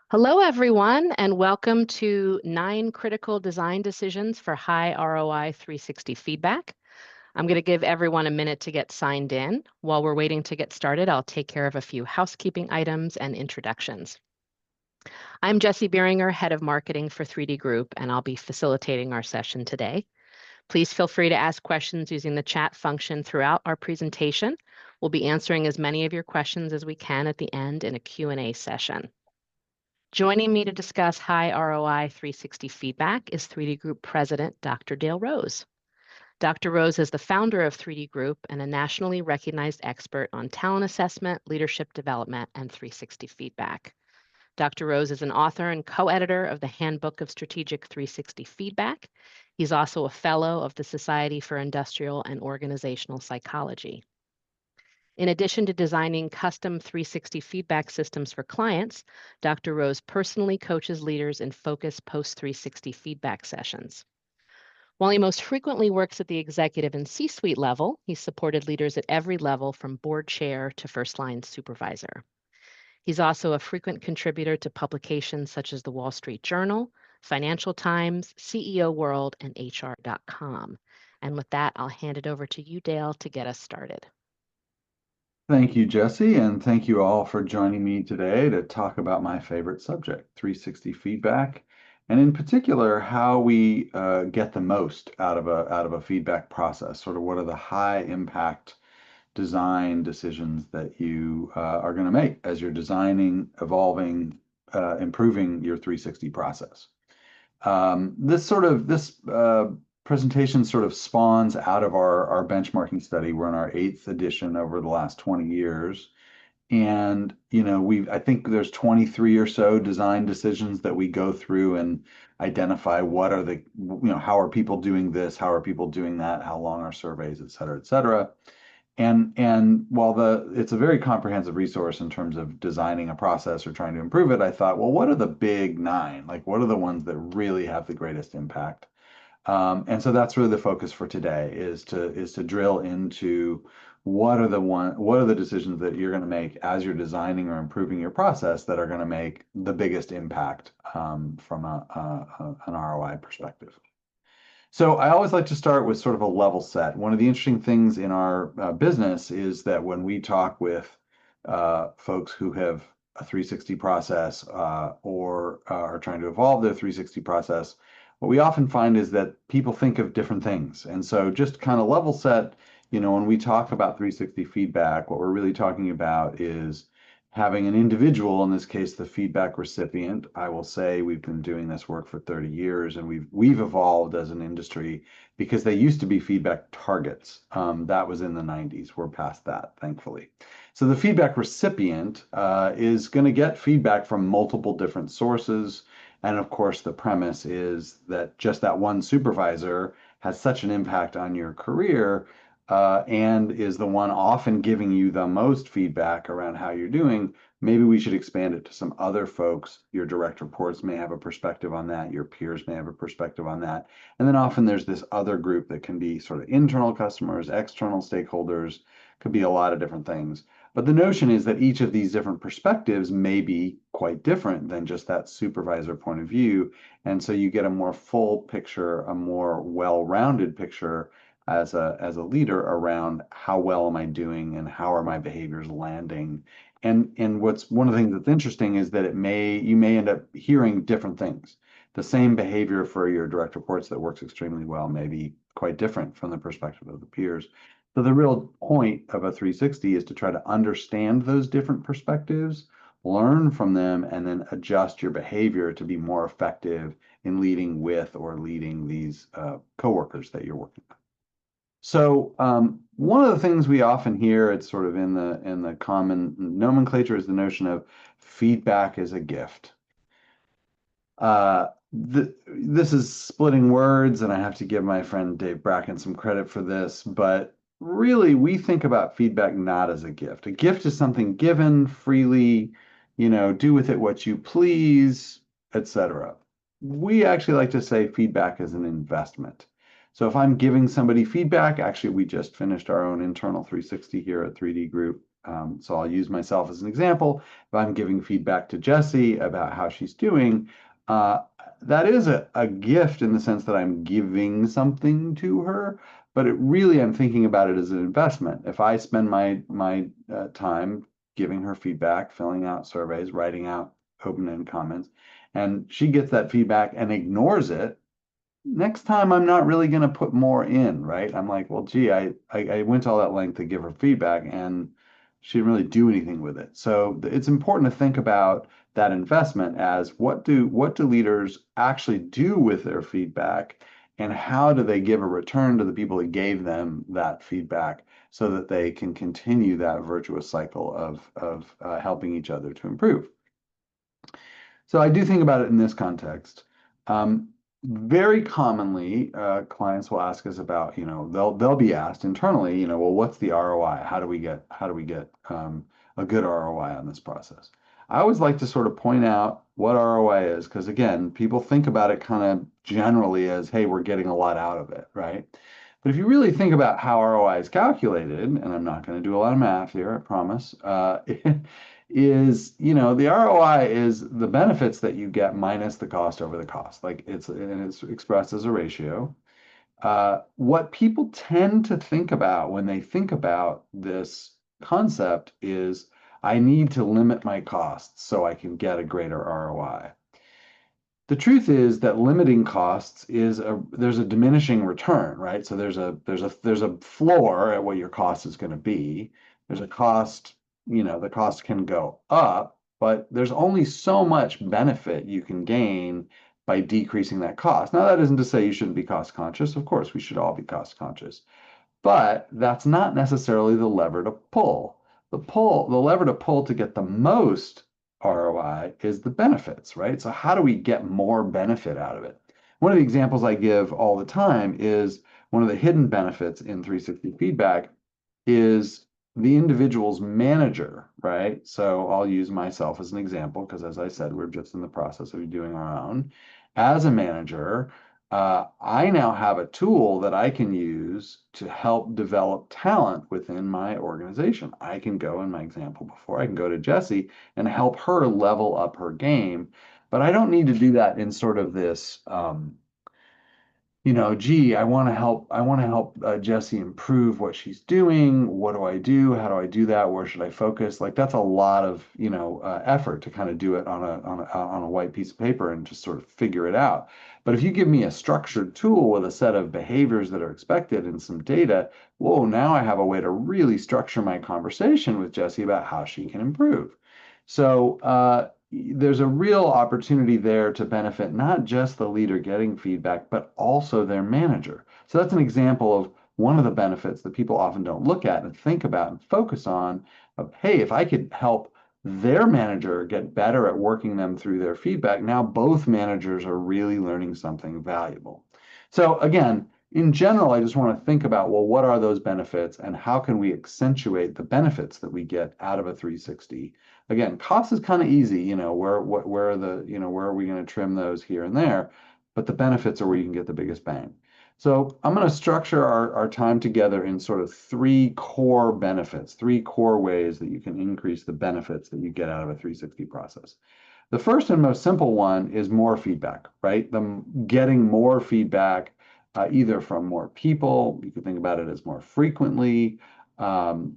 Hello, everyone, and welcome to 9 Critical Design Decisions for High ROI 360 Feedback. I'm going to give everyone a minute to get signed in. While we're waiting to get started, I'll take care of a few housekeeping items and introductions. I'm Jessie Bieringer, Head of Marketing for 3D Group, and I'll be facilitating our session today. Please feel free to ask questions using the chat function throughout our presentation. We'll be answering as many of your questions as we can at the end in a Q&A session. Joining me to discuss high ROI 360 feedback is 3D Group President, Dr. Dale Rose. Dr. Rose is the founder of 3D Group and a nationally recognized expert on talent assessment, leadership development, and 360 feedback. Dr. Rose is an author and co-editor of the Handbook of Strategic 360 Feedback. He's also a fellow of the Society for Industrial and Organizational Psychology. In addition to designing custom 360 feedback systems for clients, Dr. Rose personally coaches leaders in focused post-360 feedback sessions. While he most frequently works at the executive and C-suite level, he's supported leaders at every level from board chair to first-line supervisor. He's also a frequent contributor to publications such as the Wall Street Journal, Financial Times, CEO World, and HR.com. And with that, I'll hand it over to you, Dale, to get us started. Thank you, Jessie, and thank you all for joining me today to talk about my favorite subject, 360 feedback, and in particular, how we get the most out of a feedback process. Sort of what are the high impact design decisions that you are going to make as you're designing, evolving, improving your 360 process. This presentation sort of spawns out of our benchmarking study. We're in our 8th edition over the last 20 years. And, I think there's 23 or so design decisions that we go through and identify what are how are people doing this? How are people doing that? How long are surveys, et cetera, et cetera. And while it's a very comprehensive resource in terms of designing a process or trying to improve it, I thought, well, what are the big 9? Like, what are the ones that really have the greatest impact? And so that's really the focus for today is to drill into what are the decisions that you're going to make as you're designing or improving your process that are going to make the biggest impact from an ROI perspective. So I always like to start with sort of a level set. One of the interesting things in our business is that when we talk with folks who have a 360 process or are trying to evolve their 360 process, what we often find is that people think of different things. And so just kind of level set, when we talk about 360 feedback, what we're really talking about is having an individual, in this case, the feedback recipient. I will say we've been doing this work for 30 years, and we've evolved as an industry because they used to be feedback targets. That was in the 90s. We're past that, thankfully. So the feedback recipient is going to get feedback from multiple different sources. And of course, the premise is that just that one supervisor has such an impact on your career and is the one often giving you the most feedback around how you're doing. Maybe we should expand it to some other folks. Your direct reports may have a perspective on that. Your peers may have a perspective on that. And then often there's this other group that can be sort of internal customers, external stakeholders, could be a lot of different things. But the notion is that each of these different perspectives may be quite different than just that supervisor point of view. And so you get a more full picture, a more well-rounded picture as a leader around how well am I doing and how are my behaviors landing. And what's one of the things that's interesting is that you may end up hearing different things. The same behavior for your direct reports that works extremely well may be quite different from the perspective of the peers. So the real point of a 360 is to try to understand those different perspectives, learn from them, and then adjust your behavior to be more effective in leading with or leading these coworkers that you're working with. So one of the things we often hear, it's sort of in the common nomenclature, is the notion of feedback is a gift. This is splitting words, and I have to give my friend Dave Bracken some credit for this, but really we think about feedback not as a gift. A gift is something given freely, do with it what you please, etc. We actually like to say feedback is an investment. So if I'm giving somebody feedback, actually we just finished our own internal 360 here at 3D Group So I'll use myself as an example. If I'm giving feedback to Jessie about how she's doing, uh, that is a gift in the sense that I'm giving something to her, but it really I'm thinking about it as an investment. If I spend my time giving her feedback, filling out surveys, writing out open-ended comments, and she gets that feedback and ignores it, next time I'm not really going to put more in, right? I'm like, well, gee, I went to all that length to give her feedback and she didn't really do anything with it. So it's important to think about that investment as what do leaders actually do with their feedback and how do they give a return to the people that gave them that feedback so that they can continue that virtuous cycle of helping each other to improve. So I do think about it in this context. Um, Very commonly, clients will ask us about, they'll be asked internally, well, what's the ROI? How do we get a good ROI on this process? I always like to sort of point out what ROI is, because again, people think about it kind of generally as, hey, we're getting a lot out of it, right? But if you really think about how ROI is calculated, and I'm not going to do a lot of math here, I promise, the ROI is the benefits that you get minus the cost over the cost. Like it's expressed as a ratio. What people tend to think about when they think about this concept is I need to limit my costs so I can get a greater ROI. The truth is that limiting costs there's a diminishing return, right? So there's a floor at what your cost is going to be. There's a cost, the cost can go up, but there's only so much benefit you can gain by decreasing that cost. Now, that isn't to say you shouldn't be cost conscious. Of course, we should all be cost conscious. But that's not necessarily the lever to pull. The lever to pull to get the most ROI is the benefits, right? So how do we get more benefit out of it? One of the examples I give all the time is one of the hidden benefits in 360 feedback is the individual's manager, right? So I'll use myself as an example because, as I said, we're just in the process of doing our own. As a manager, I now have a tool that I can use to help develop talent within my organization. I can go, in my example before, I can go to Jessie and help her level up her game, but I don't need to do that in sort of this gee, I want to help Jessie improve what she's doing. What do I do? How do I do that? Where should I focus? Like that's a lot of, effort to kind of do it on a white piece of paper and just sort of figure it out. But if you give me a structured tool with a set of behaviors that are expected and some data, whoa, now I have a way to really structure my conversation with Jessie about how she can improve. So, there's a real opportunity there to benefit not just the leader getting feedback, but also their manager. So that's an example of one of the benefits that people often don't look at and think about and focus on of, hey, if I could help their manager get better at working them through their feedback, now both managers are really learning something valuable. So again, in general, I just want to think about, well, what are those benefits and how can we accentuate the benefits that we get out of a 360? Again, cost is kind of easy, where are where are we going to trim those here and there, but the benefits are where you can get the biggest bang. So I'm going to structure our time together in sort of three core benefits, three core ways that you can increase the benefits that you get out of a 360 process. The first and most simple one is more feedback, right? Getting more feedback, either from more people, you could think about it as more frequently, um,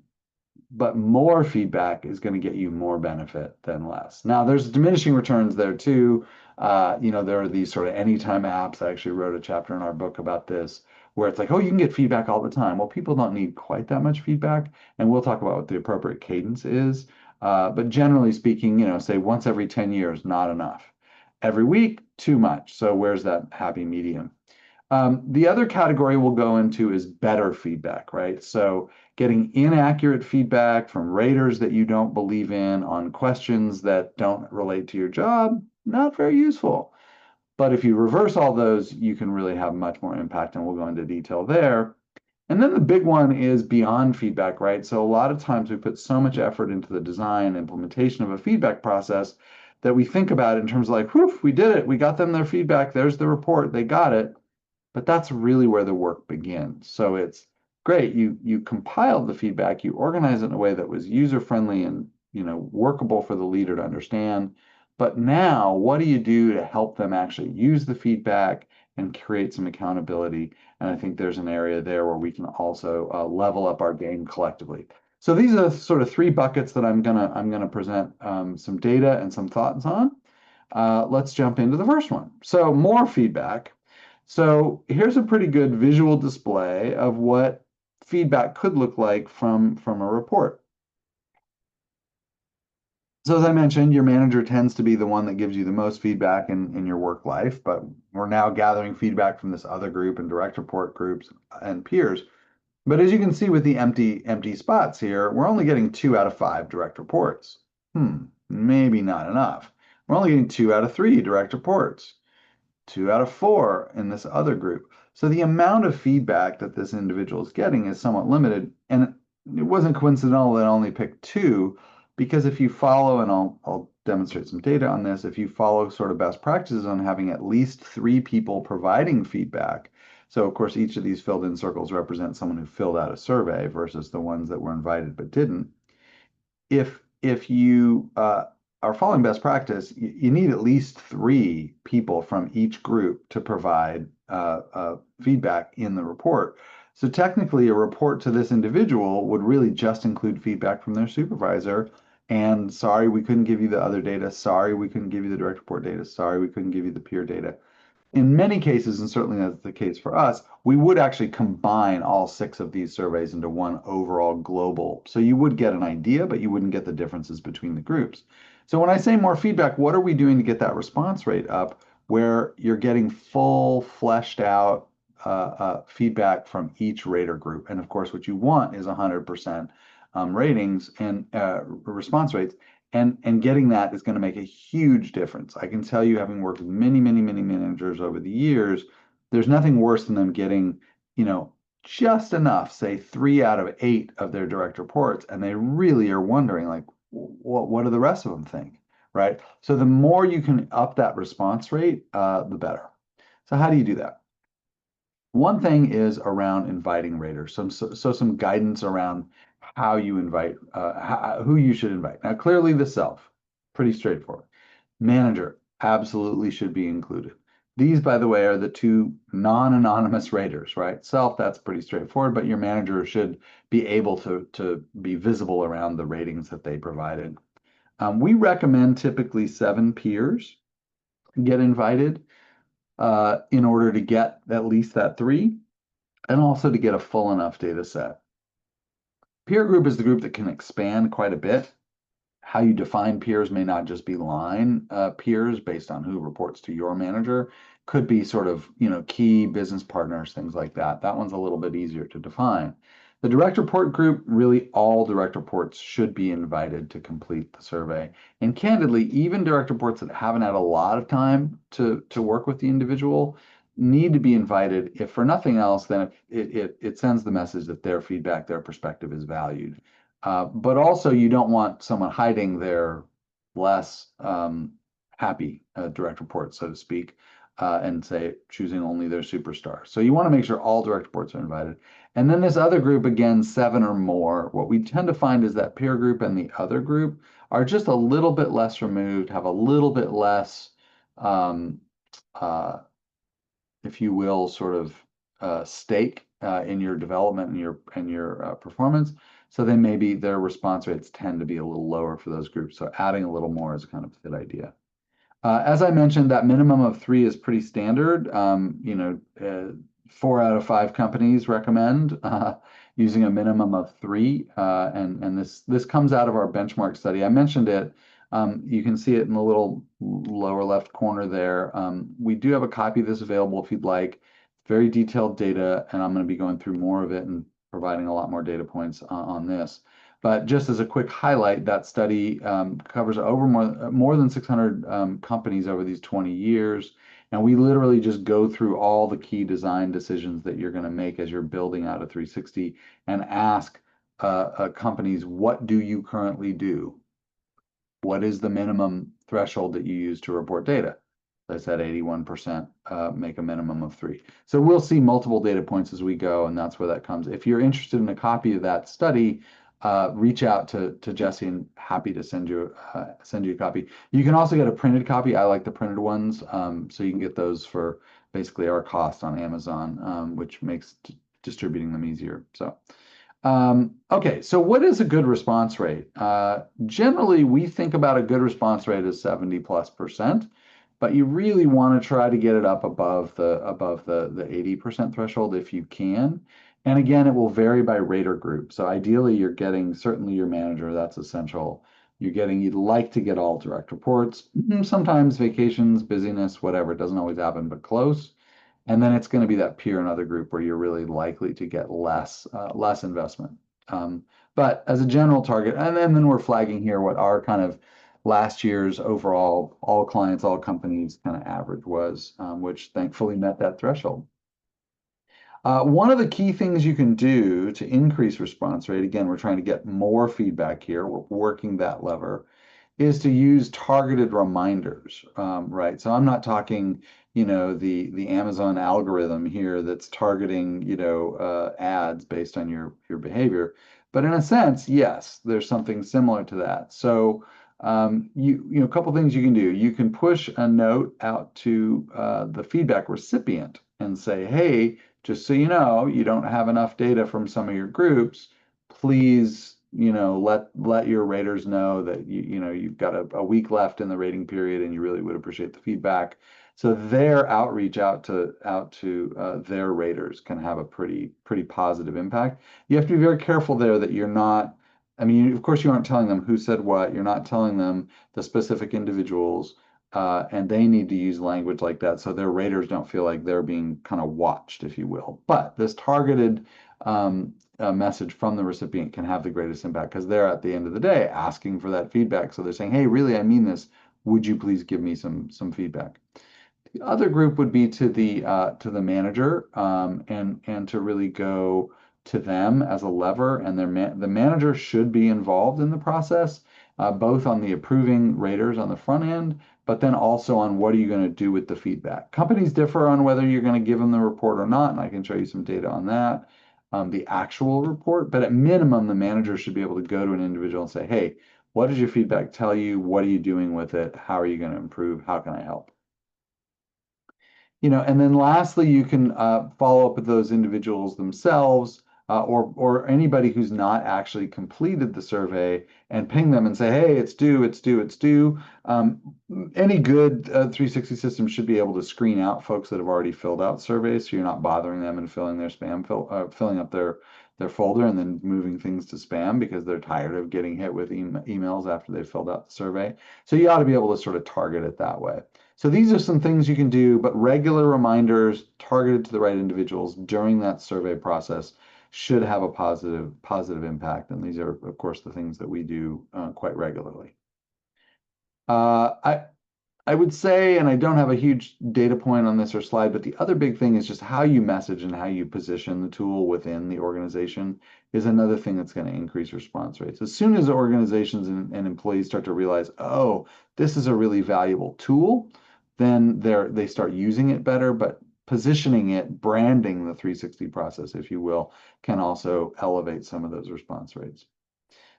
but more feedback is going to get you more benefit than less. Now, there's diminishing returns there too. There are these sort of anytime apps. I actually wrote a chapter in our book about this, where it's like, oh, you can get feedback all the time. Well, people don't need quite that much feedback, and we'll talk about what the appropriate cadence is. But generally speaking, say once every 10 years, not enough. Every week, too much. So where's that happy medium? The other category we'll go into is better feedback, right? So getting inaccurate feedback from raters that you don't believe in on questions that don't relate to your job, not very useful. But if you reverse all those, you can really have much more impact, and we'll go into detail there. And then the big one is beyond feedback, right? So a lot of times we put so much effort into the design and implementation of a feedback process that we think about it in terms of like, whew, we did it. We got them their feedback. There's the report. They got it. But that's really where the work begins. So it's great. You compiled the feedback, you organized it in a way that was user-friendly and, workable for the leader to understand. But now, what do you do to help them actually use the feedback and create some accountability? And I think there's an area there where we can also level up our game collectively. So these are sort of three buckets that I'm gonna present some data and some thoughts on. Let's jump into the first one. So more feedback. So here's a pretty good visual display of what feedback could look like from a report. So as I mentioned, your manager tends to be the one that gives you the most feedback in your work life, but we're now gathering feedback from this other group and direct report groups and peers. But as you can see with the empty spots here, we're only getting 2 out of 5 direct reports. Maybe not enough. We're only getting 2 out of 3 direct reports. 2 out of 4 in this other group. So the amount of feedback that this individual is getting is somewhat limited. And it wasn't coincidental that I only picked 2, because if you follow, and I'll demonstrate some data on this, if you follow sort of best practices on having at least 3 people providing feedback. So of course, each of these filled in circles represent someone who filled out a survey versus the ones that were invited but didn't. If you are following best practice, you need at least 3 people from each group to provide feedback in the report. So technically, a report to this individual would really just include feedback from their supervisor. And sorry, we couldn't give you the other data. Sorry, we couldn't give you the direct report data. Sorry, we couldn't give you the peer data. In many cases, and certainly that's the case for us, we would actually combine all 6 of these surveys into one overall global. So you would get an idea, but you wouldn't get the differences between the groups. So when I say more feedback, what are we doing to get that response rate up where you're getting full, fleshed out feedback from each rater group? And of course, what you want is 100% ratings and response rates. And getting that is going to make a huge difference. I can tell you, having worked with many, many, many managers over the years, there's nothing worse than them getting, just enough, say 3 out of 8 of their direct reports, and they really are wondering, like, what do the rest of them think, right? So the more you can up that response rate, the better. So how do you do that? One thing is around inviting raters. So some guidance around how you invite, who you should invite. Now, clearly the self, pretty straightforward. Manager absolutely should be included. These, by the way, are the 2 non-anonymous raters, right? Self, that's pretty straightforward, but your manager should be able to be visible around the ratings that they provided. We recommend typically 7 peers get invited in order to get at least that 3, and also to get a full enough data set. Peer group is the group that can expand quite a bit. How you define peers may not just be line peers based on who reports to your manager. Could be sort of, key business partners, things like that. That one's a little bit easier to define. The direct report group, really all direct reports should be invited to complete the survey. And candidly, even direct reports that haven't had a lot of time to work with the individual need to be invited. If for nothing else, then it sends the message that their feedback, their perspective is valued. But also, you don't want someone hiding their less happy direct report, so to speak, and say choosing only their superstar. So you want to make sure all direct reports are invited. And then this other group, again, 7 or more. What we tend to find is that peer group and the other group are just a little bit less removed, have a little bit less, um, uh, if you will, sort of stake in your development and your performance. So then maybe their response rates tend to be a little lower for those groups. So adding a little more is kind of a good idea. As I mentioned, that minimum of 3 is pretty standard. 4 out of 5 companies recommend using a minimum of 3, and this comes out of our benchmark study. I mentioned it. You can see it in the little lower left corner there. We do have a copy of this available if you'd like. Very detailed data, and I'm going to be going through more of it and providing a lot more data points on this. But just as a quick highlight, that study covers over more than 600 companies over these 20 years. And we literally just go through all the key design decisions that you're going to make as you're building out a 360 and ask companies, what do you currently do? What is the minimum threshold that you use to report data? As I said, 81% make a minimum of 3. So we'll see multiple data points as we go, and that's where that comes. If you're interested in a copy of that study, reach out to Jesse, and happy to send you a copy. You can also get a printed copy. I like the printed ones, so you can get those for basically our cost on Amazon, which makes distributing them easier. So. Okay, so what is a good response rate? Generally, we think about a good response rate as 70+%, but you really want to try to get it up above the 80% threshold if you can. And again, it will vary by rater group. So ideally, you're getting certainly your manager, that's essential. You'd like to get all direct reports, sometimes vacations, busyness, whatever. It doesn't always happen, but close. And then it's going to be that peer and other group where you're really likely to get less investment. But as a general target, and then we're flagging here what our kind of last year's overall, all clients, all companies kind of average was, which thankfully met that threshold. One of the key things you can do to increase response rate, again, we're trying to get more feedback here, we're working that lever, is to use targeted reminders, right? So I'm not talking, the Amazon algorithm here that's targeting, ads based on your behavior. But in a sense, yes, there's something similar to that. So a couple things you can do. You can push a note out to the feedback recipient and say, hey, just so you know, you don't have enough data from some of your groups. Please, let your raters know that you've got a week left in the rating period, and you really would appreciate the feedback. So their outreach out to their raters can have a pretty positive impact. You have to be very careful there that you're not. I mean, of course, you aren't telling them who said what. You're not telling them the specific individuals, and they need to use language like that so their raters don't feel like they're being kind of watched, if you will. But this targeted message from the recipient can have the greatest impact because they're at the end of the day asking for that feedback. So they're saying, "Hey, really, I mean this. Would you please give me some feedback?" The other group would be to the manager, and to really go to them as a lever, and the manager should be involved in the process, both on the approving raters on the front end, but then also on what are you going to do with the feedback. Companies differ on whether you're going to give them the report or not, and I can show you some data on that, the actual report. But at minimum, the manager should be able to go to an individual and say, "Hey, what does your feedback tell you? What are you doing with it? How are you going to improve? How can I help?" And then lastly, you can follow up with those individuals themselves, or anybody who's not actually completed the survey, and ping them and say, "Hey, it's due, it's due, it's due." Any good 360 system should be able to screen out folks that have already filled out surveys, so you're not bothering them and filling their filling up their folder and then moving things to spam because they're tired of getting hit with emails after they've filled out the survey. So you ought to be able to sort of target it that way. So these are some things you can do, but regular reminders targeted to the right individuals during that survey process should have a positive impact. And these are, of course, the things that we do quite regularly. I would say, and I don't have a huge data point on this or slide, but the other big thing is just how you message and how you position the tool within the organization is another thing that's going to increase response rates. As soon as organizations and employees start to realize, oh, this is a really valuable tool, then they start using it better. But positioning it, branding the 360 process, if you will, can also elevate some of those response rates.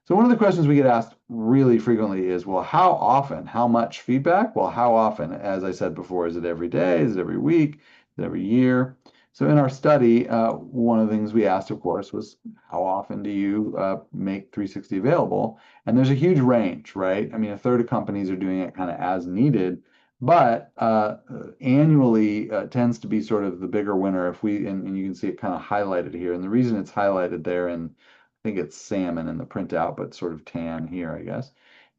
So one of the questions we get asked really frequently is, well, how often, how much feedback? Well, how often? As I said before, is it every day? Is it every week? Is it every year? So in our study, one of the things we asked, of course, was how often do you make 360 available? And there's a huge range, right? I mean, a third of companies are doing it kind of as needed, but annually tends to be sort of the bigger winner. And you can see it kind of highlighted here. And the reason it's highlighted there in I think it's salmon in the printout, but sort of tan here, I guess,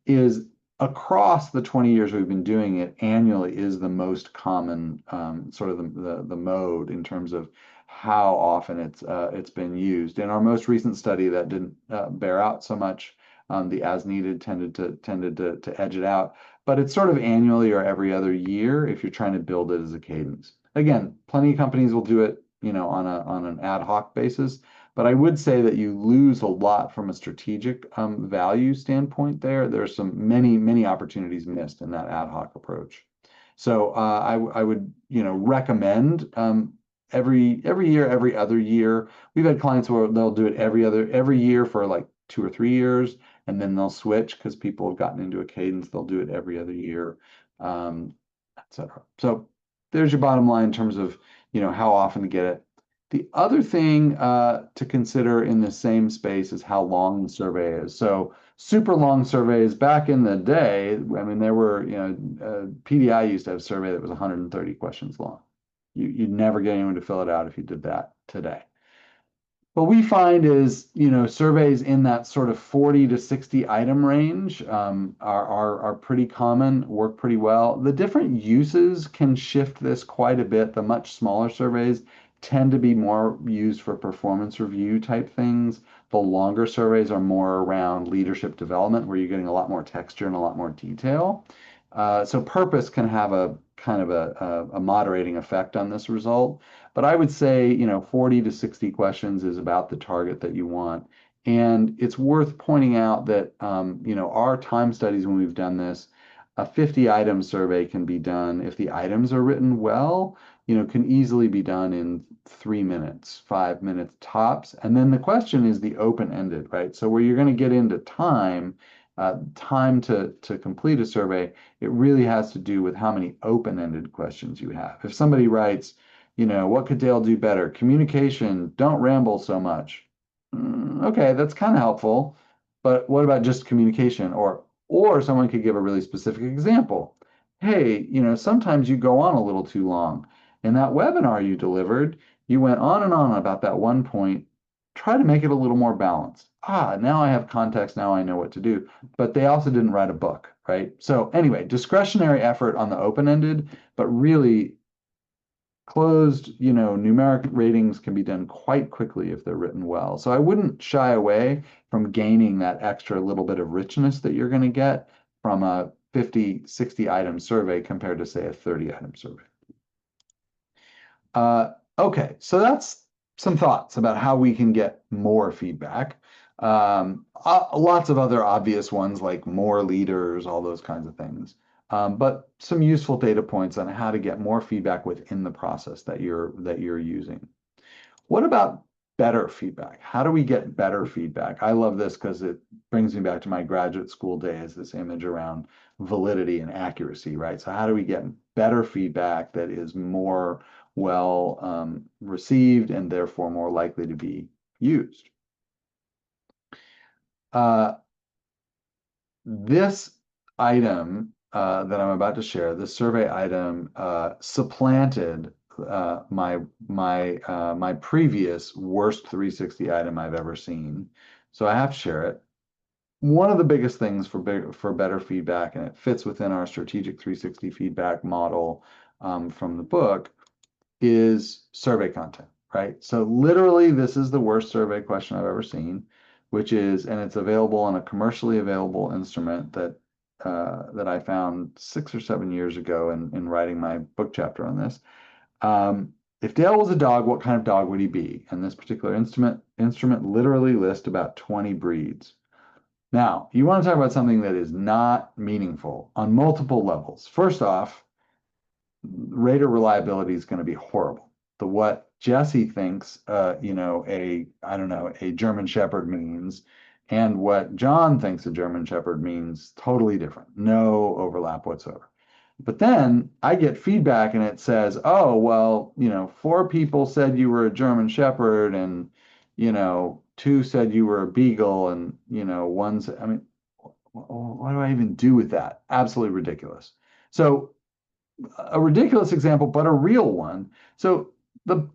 is across the 20 years we've been doing it, annually is the most common sort of the mode in terms of how often it's been used. In our most recent study, that didn't bear out so much. The as needed tended to edge it out, but it's sort of annually or every other year if you're trying to build it as a cadence. Again, plenty of companies will do it, on an ad hoc basis. But I would say that you lose a lot from a strategic value standpoint there. There's many opportunities missed in that ad hoc approach. So I would, recommend every year, every other year. We've had clients where they'll do it every year for like 2 or 3 years, and then they'll switch because people have gotten into a cadence. They'll do it every other year, um, etc. So there's your bottom line in terms of, how often to get it. The other thing to consider in the same space is how long the survey is. So super long surveys back in the day, I mean, there were, PDI used to have a survey that was 130 questions long. You'd never get anyone to fill it out if you did that today. What we find is, surveys in that sort of 40 to 60 item range are pretty common, work pretty well. The different uses can shift this quite a bit. The much smaller surveys tend to be more used for performance review type things. The longer surveys are more around leadership development, where you're getting a lot more texture and a lot more detail. So purpose can have a kind of a moderating effect on this result. But I would say, 40 to 60 questions is about the target that you want. And it's worth pointing out that, our time studies when we've done this, a 50 item survey can be done if the items are written well, can easily be done in 3 minutes, 5 minutes tops. And then the question is the open-ended, right? So where you're going to get into time to complete a survey, it really has to do with how many open-ended questions you have. If somebody writes, what could Dale do better? Communication, don't ramble so much. Okay, that's kind of helpful, but what about just communication? Or someone could give a really specific example. Hey, sometimes you go on a little too long. In that webinar you delivered, you went on and on about that one point. Try to make it a little more balanced. Now I have context, now I know what to do. But they also didn't write a book, right? So anyway, discretionary effort on the open-ended, but really closed, numeric ratings can be done quite quickly if they're written well. So I wouldn't shy away from gaining that extra little bit of richness that you're going to get from a 50, 60 item survey compared to, say, a 30 item survey. Okay, so that's some thoughts about how we can get more feedback. Lots of other obvious ones like more leaders, all those kinds of things. But some useful data points on how to get more feedback within the process that you're using. What about better feedback? How do we get better feedback? I love this because it brings me back to my graduate school days, this image around validity and accuracy, right? So how do we get better feedback that is more well received and therefore more likely to be used? This item that I'm about to share, this survey item, supplanted my previous worst 360 item I've ever seen. So I have to share it. One of the biggest things for better feedback, and it fits within our strategic 360 feedback model from the book, is survey content, right? So literally, this is the worst survey question I've ever seen, and it's available on a commercially available instrument that I found 6 or 7 years ago in writing my book chapter on this. If Dale was a dog, what kind of dog would he be? And this particular instrument literally lists about 20 breeds. Now, you want to talk about something that is not meaningful on multiple levels. First off, rater reliability is going to be horrible. What Jesse thinks, I don't know, a German Shepherd means, and what John thinks a German Shepherd means, totally different. No overlap whatsoever. But then I get feedback and it says, oh, well, 4 people said you were a German Shepherd and, 2 said you were a Beagle and, one said, I mean, what do I even do with that? Absolutely ridiculous. So a ridiculous example, but a real one. So the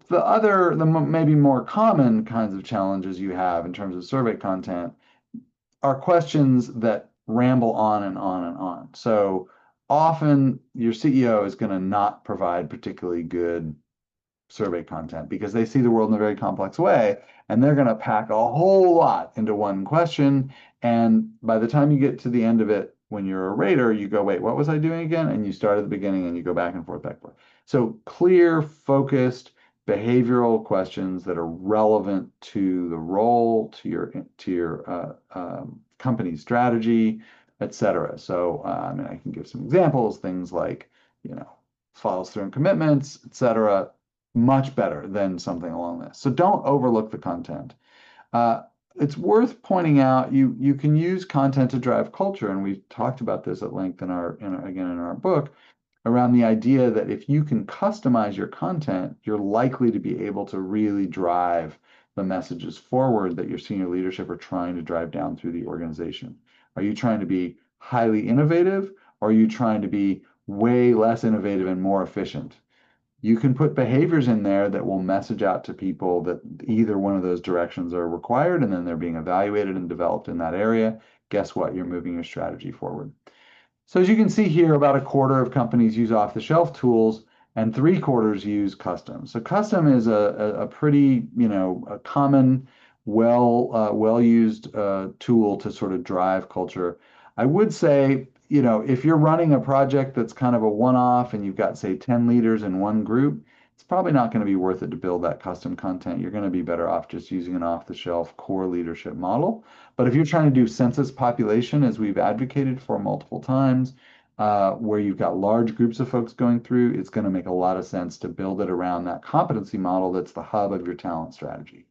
maybe more common kinds of challenges you have in terms of survey content are questions that ramble on and on and on. So often your CEO is going to not provide particularly good survey content because they see the world in a very complex way and they're going to pack a whole lot into one question. And by the time you get to the end of it, when you're a rater, you go, wait, what was I doing again? And you start at the beginning and you go back and forth, back and forth. So clear, focused behavioral questions that are relevant to the role, to your company strategy, etc. So I mean, I can give some examples, things like, follows through on commitments, etc. Much better than something along this. So don't overlook the content. Uh, it's worth pointing out you can use content to drive culture, and we've talked about this at length again in our book around the idea that if you can customize your content, you're likely to be able to really drive the messages forward that your senior leadership are trying to drive down through the organization. Are you trying to be highly innovative, or are you trying to be way less innovative and more efficient? You can put behaviors in there that will message out to people that either one of those directions are required, and then they're being evaluated and developed in that area. Guess what? You're moving your strategy forward. So as you can see here, about a quarter of companies use off-the-shelf tools and three-quarters use custom. So custom is a pretty, a common, well used tool to sort of drive culture. I would say, if you're running a project that's kind of a one-off and you've got, say, 10 leaders in one group, it's probably not going to be worth it to build that custom content. You're going to be better off just using an off-the-shelf core leadership model. But if you're trying to do census population, as we've advocated for multiple times, where you've got large groups of folks going through, it's going to make a lot of sense to build it around that competency model that's the hub of your talent strategy.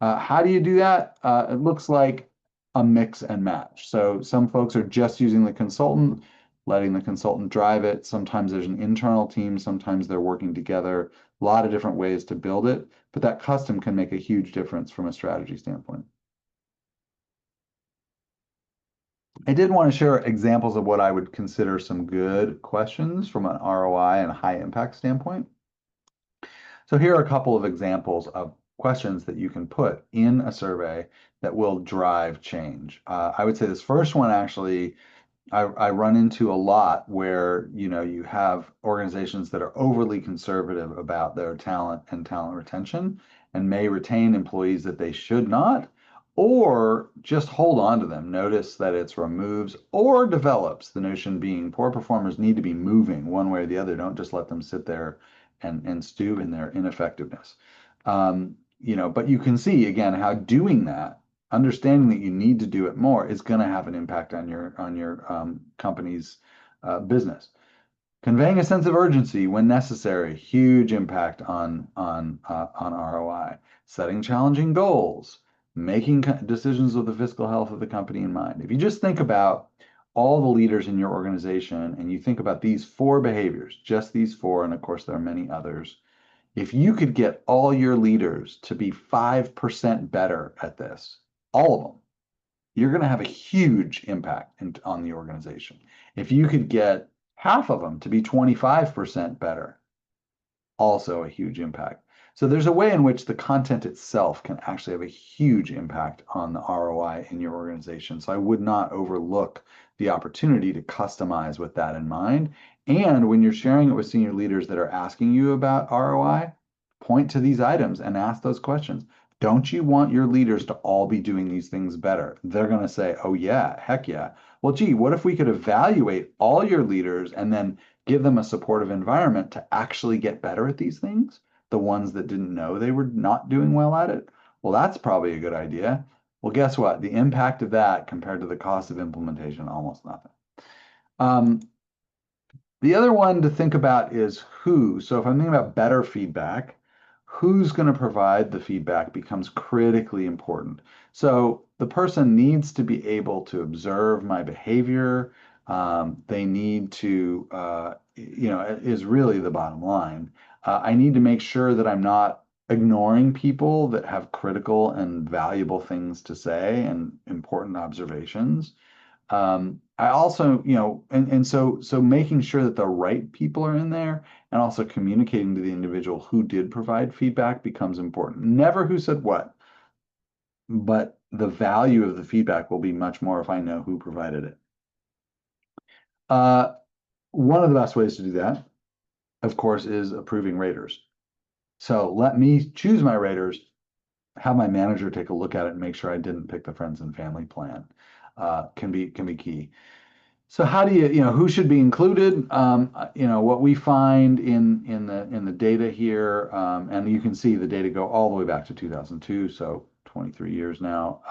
How do you do that? It looks like a mix and match. So some folks are just using the consultant, letting the consultant drive it. Sometimes there's an internal team, sometimes they're working together. A lot of different ways to build it, but that custom can make a huge difference from a strategy standpoint. I did want to share examples of what I would consider some good questions from an ROI and high impact standpoint. So here are a couple of examples of questions that you can put in a survey that will drive change. I would say this first one actually I run into a lot where, you have organizations that are overly conservative about their talent and talent retention and may retain employees that they should not, or just hold on to them. Notice that it's removes or develops, the notion being poor performers need to be moving one way or the other. Don't just let them sit there and stew in their ineffectiveness. But you can see again how doing that, understanding that you need to do it more, is going to have an impact on your company's business. Conveying a sense of urgency when necessary, huge impact on ROI. Setting challenging goals, making decisions with the fiscal health of the company in mind. If you just think about all the leaders in your organization and you think about these four behaviors, just these four, and of course there are many others, if you could get all your leaders to be 5% better at this, all of them, you're going to have a huge impact on the organization. If you could get half of them to be 25% better, also a huge impact. So there's a way in which the content itself can actually have a huge impact on the ROI in your organization. So I would not overlook the opportunity to customize with that in mind. And when you're sharing it with senior leaders that are asking you about ROI, point to these items and ask those questions. Don't you want your leaders to all be doing these things better? They're going to say, oh, yeah, heck yeah. Well, gee, what if we could evaluate all your leaders and then give them a supportive environment to actually get better at these things? The ones that didn't know they were not doing well at it? Well, that's probably a good idea. Well, guess what? The impact of that compared to the cost of implementation, almost nothing. Um, the other one to think about is who. So if I'm thinking about better feedback, who's going to provide the feedback becomes critically important. So the person needs to be able to observe my behavior. They need to, is really the bottom line. I need to make sure that I'm not ignoring people that have critical and valuable things to say and important observations. I also, and so making sure that the right people are in there and also communicating to the individual who did provide feedback becomes important. Never who said what, but the value of the feedback will be much more if I know who provided it. Uh, One of the best ways to do that, of course, is approving raters. So let me choose my raters, have my manager take a look at it and make sure I didn't pick the friends and family plan. Can be key. So how do who should be included? What we find in the data here, and you can see the data go all the way back to 2002, so 23 years now.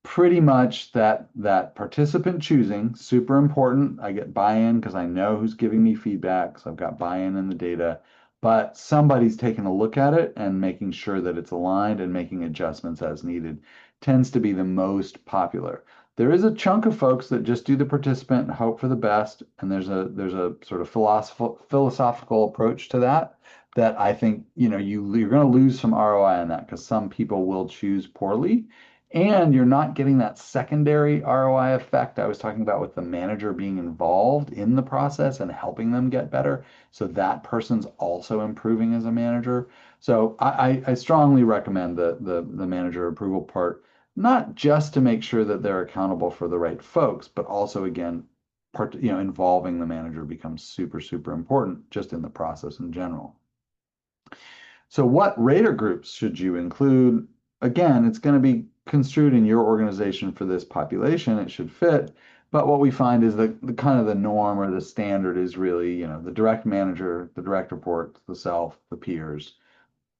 pretty much that participant choosing, super important. I get buy-in because I know who's giving me feedback, so I've got buy-in in the data. But somebody's taking a look at it and making sure that it's aligned and making adjustments as needed tends to be the most popular. There is a chunk of folks that just do the participant and hope for the best, and there's a sort of philosophical approach to that that I think you're going to lose some ROI on that because some people will choose poorly and you're not getting that secondary ROI effect I was talking about with the manager being involved in the process and helping them get better. So that person's also improving as a manager. So I strongly recommend the manager approval part, not just to make sure that they're accountable for the right folks, but also again, involving the manager becomes super, super important just in the process in general. So what rater groups should you include? Again, it's going to be construed in your organization for this population. It should fit. But what we find is that the kind of the norm or the standard is really, the direct manager, the direct reports, the self, the peers,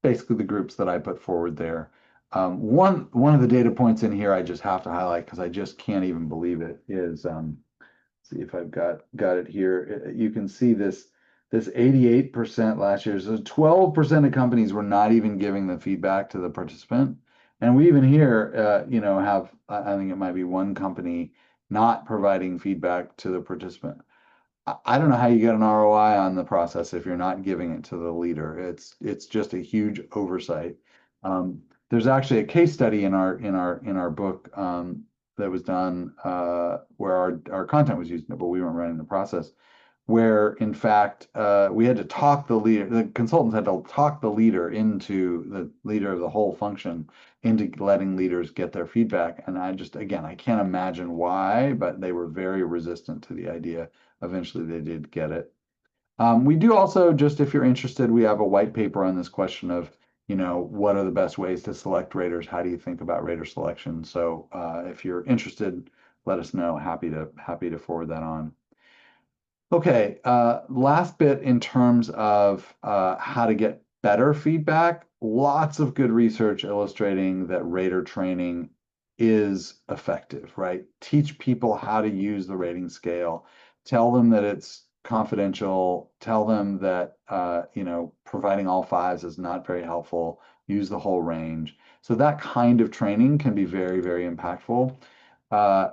basically the groups that I put forward there. One of the data points in here I just have to highlight because I just can't even believe it is see if I've got it here. You can see this 88% last year. So 12% of companies were not even giving the feedback to the participant. And we even here, have I think it might be one company not providing feedback to the participant. I don't know how you get an ROI on the process if you're not giving it to the leader. It's just a huge oversight. There's actually a case study in our book that was done where our content was used, but we weren't running the process. Where in fact we had to talk the leader, the consultants had to talk the leader into the leader of the whole function into letting leaders get their feedback. And again, I can't imagine why, but they were very resistant to the idea. Eventually, they did get it. We do also, just if you're interested, we have a white paper on this question of, what are the best ways to select raters? How do you think about rater selection? So if you're interested, let us know. Happy to forward that on. Okay, last bit in terms of how to get better feedback. Lots of good research illustrating that rater training is effective, right? Teach people how to use the rating scale. Tell them that it's confidential. Tell them that providing all fives is not very helpful. Use the whole range. So that kind of training can be very, very impactful. Uh,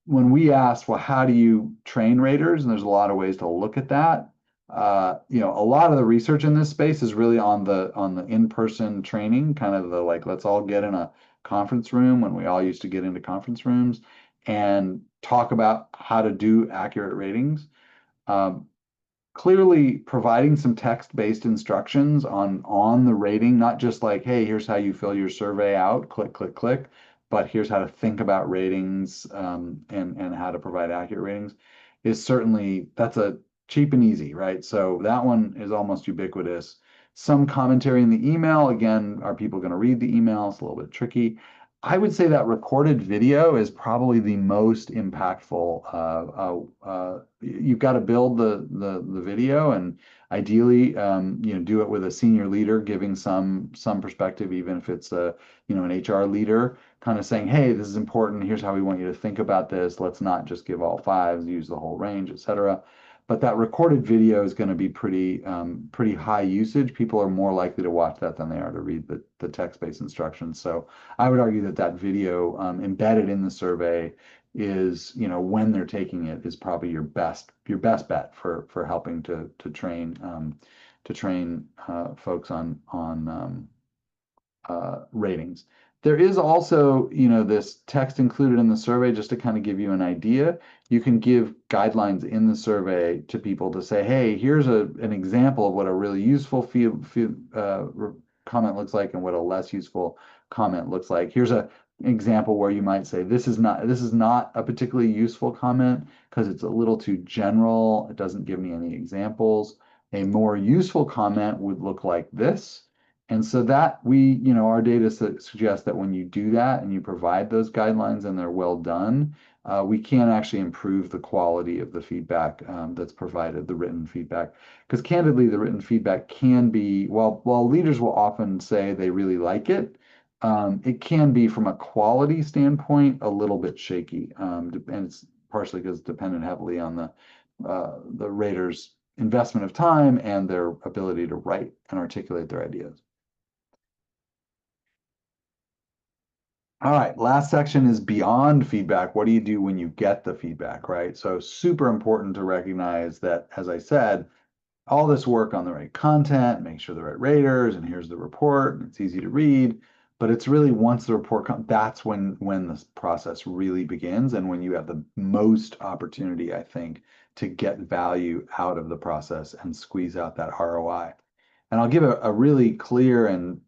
when we asked, well, how do you train raters? And there's a lot of ways to look at that. A lot of the research in this space is really on the in-person training, kind of the like, let's all get in a conference room when we all used to get into conference rooms and talk about how to do accurate ratings. Um, Clearly providing some text-based instructions on the rating, not just like, hey, here's how you fill your survey out, click, click, click, but here's how to think about ratings and how to provide accurate ratings is certainly that's a cheap and easy, right? So that one is almost ubiquitous. Some commentary in the email, again, are people going to read the email? It's a little bit tricky. I would say that recorded video is probably the most impactful. You've got to build the video, and ideally, do it with a senior leader giving some perspective, even if it's an HR leader, kind of saying, "Hey, this is important. Here's how we want you to think about this. Let's not just give all fives, use the whole range, etc." But that recorded video is going to be pretty high usage. People are more likely to watch that than they are to read the text-based instructions. So I would argue that that video embedded in the survey is, when they're taking it, is probably your best bet for helping to train folks on ratings. There is also, this text included in the survey just to kind of give you an idea. You can give guidelines in the survey to people to say, hey, here's an example of what a really useful comment looks like and what a less useful comment looks like. Here's an example where you might say, this is not a particularly useful comment because it's a little too general. It doesn't give me any examples. A more useful comment would look like this. And so that our data suggests that when you do that and you provide those guidelines and they're well done, we can actually improve the quality of the feedback that's provided, the written feedback. Because candidly, the written feedback can be, while leaders will often say they really like it, It can be, from a quality standpoint, a little bit shaky, and it's partially because it's dependent heavily on the rater's investment of time and their ability to write and articulate their ideas. All right, last section is beyond feedback. What do you do when you get the feedback, right? So super important to recognize that, as I said, all this work on the right content, make sure the right raters, and here's the report, and it's easy to read. But it's really, once the report comes, that's when the process really begins, and when you have the most opportunity, I think, to get value out of the process and squeeze out that ROI. And I'll give a really clear and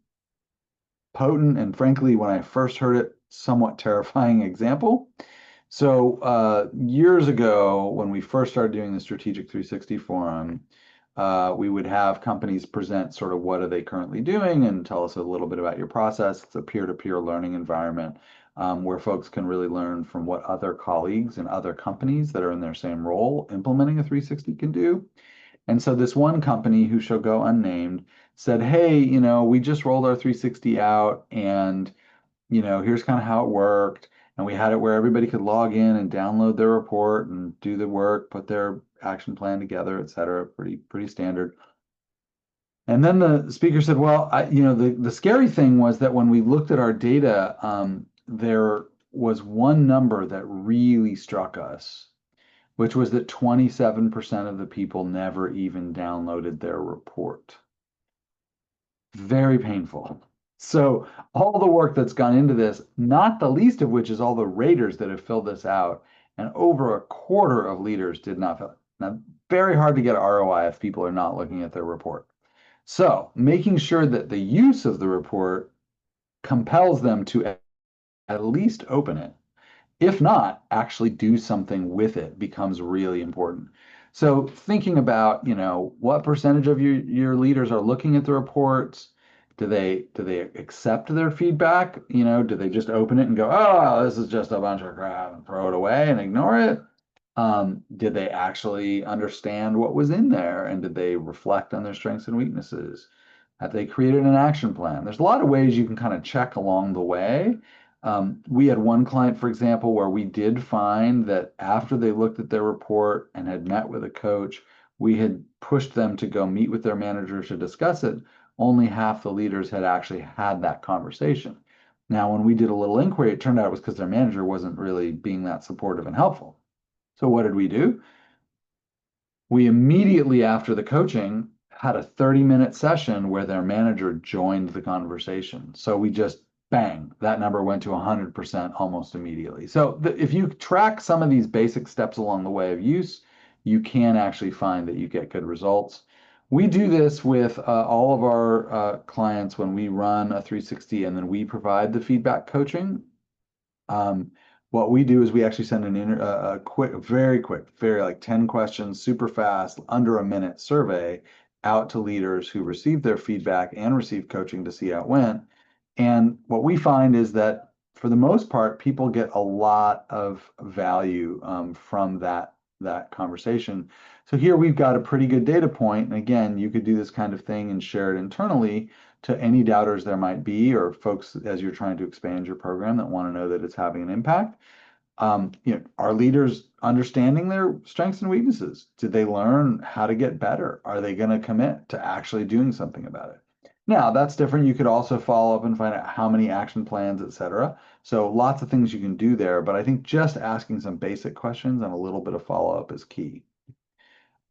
potent, and frankly, when I first heard it, somewhat terrifying example. So years ago, when we first started doing the Strategic 360 Forum, we would have companies present sort of what are they currently doing and tell us a little bit about your process. It's a peer-to-peer learning environment where folks can really learn from what other colleagues and other companies that are in their same role implementing a 360 can do. And so this one company, who shall go unnamed, said, hey, we just rolled our 360 out, and here's kind of how it worked. And we had it where everybody could log in and download their report and do the work, put their action plan together, et cetera. Pretty standard. And then the speaker said, well, the scary thing was that when we looked at our data, there was one number that really struck us, which was that 27% of the people never even downloaded their report. Very painful. So all the work that's gone into this, not the least of which is all the raters that have filled this out, and over a quarter of leaders did not fill it. Now, very hard to get ROI if people are not looking at their report. So making sure that the use of the report compels them to at least open it, if not, actually do something with it, becomes really important. So thinking about, what percentage of your leaders are looking at the reports? Do they accept their feedback? Do they just open it and go, oh, this is just a bunch of crap, and throw it away and ignore it? Did they actually understand what was in there, and did they reflect on their strengths and weaknesses? Have they created an action plan? There's a lot of ways you can kind of check along the way. We had one client, for example, where we did find that after they looked at their report and had met with a coach, we had pushed them to go meet with their manager to discuss it. Only half the leaders had actually had that conversation. Now, when we did a little inquiry, it turned out it was because their manager wasn't really being that supportive and helpful. So what did we do? We immediately, after the coaching, had a 30-minute session where their manager joined the conversation. So we just, bang, that number went to 100% almost immediately. So if you track some of these basic steps along the way of use, you can actually find that you get good results. We do this with all of our clients when we run a 360 and then we provide the feedback coaching. What we do is we actually send a quick, very quick, very like 10 questions, super fast, under a minute survey out to leaders who received their feedback and received coaching to see how it went. And what we find is that for the most part, people get a lot of value from that conversation. So here we've got a pretty good data point. And again, you could do this kind of thing and share it internally to any doubters there might be, or folks as you're trying to expand your program that want to know that it's having an impact. Are leaders understanding their strengths and weaknesses? Did they learn how to get better? Are they going to commit to actually doing something about it? Now, that's different. You could also follow up and find out how many action plans, et cetera. So lots of things you can do there, but I think just asking some basic questions and a little bit of follow-up is key.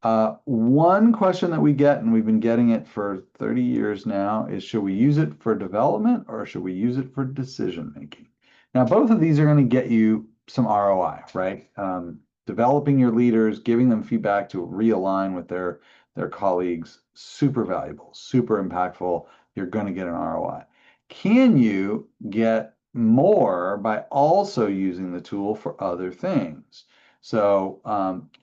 One question that we get, and we've been getting it for 30 years now, is should we use it for development or should we use it for decision making? Now, both of these are going to get you some ROI, right? Developing your leaders, giving them feedback to realign with their colleagues, super valuable, super impactful. You're going to get an ROI. Can you get more by also using the tool for other things? So,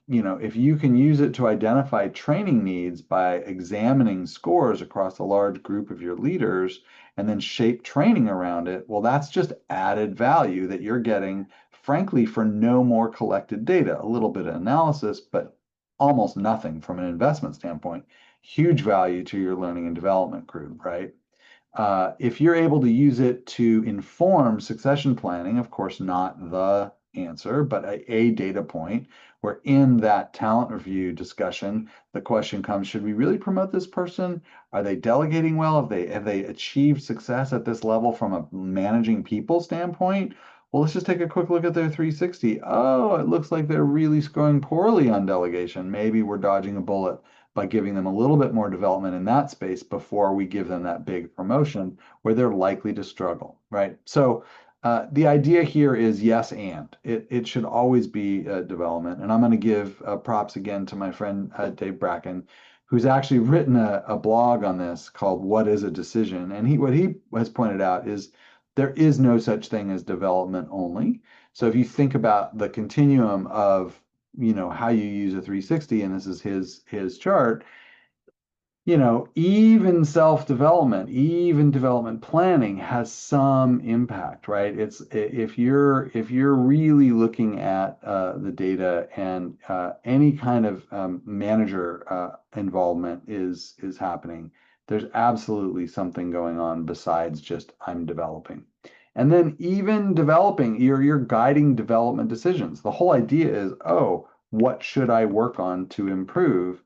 if you can use it to identify training needs by examining scores across a large group of your leaders and then shape training around it, well, that's just added value that you're getting, frankly, for no more collected data. A little bit of analysis, but almost nothing from an investment standpoint. Huge value to your learning and development crew, right? If you're able to use it to inform succession planning, of course, not the answer, but a data point, where in that talent review discussion, the question comes, should we really promote this person? Are they delegating well? Have they achieved success at this level from a managing people standpoint? Well, let's just take a quick look at their 360. Oh, it looks like they're really scoring poorly on delegation. Maybe we're dodging a bullet by giving them a little bit more development in that space before we give them that big promotion where they're likely to struggle, right? So the idea here is yes, and it should always be development. And I'm going to give props again to my friend Dave Bracken, who's actually written a blog on this called "What is a Decision?" And what he has pointed out is there is no such thing as development only. So if you think about the continuum of how you use a 360, and this is his chart, even self-development, even development planning has some impact, right? It's if you're really looking at the data and any kind of manager involvement is happening, there's absolutely something going on besides just I'm developing. And then even developing, you're guiding development decisions. The whole idea is, oh, what should I work on to improve?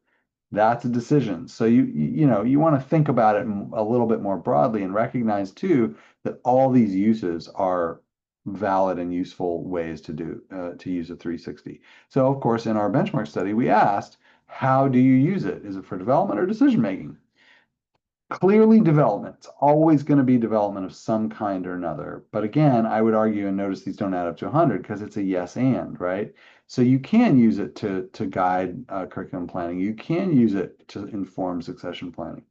That's a decision. So you want to think about it a little bit more broadly and recognize too that all these uses are valid and useful ways to use a 360. So of course, in our benchmark study, we asked, how do you use it? Is it for development or decision making? Clearly development. It's always going to be development of some kind or another. But again, I would argue, and notice these don't add up to 100 because it's a yes and, right? So you can use it to guide curriculum planning. You can use it to inform succession planning.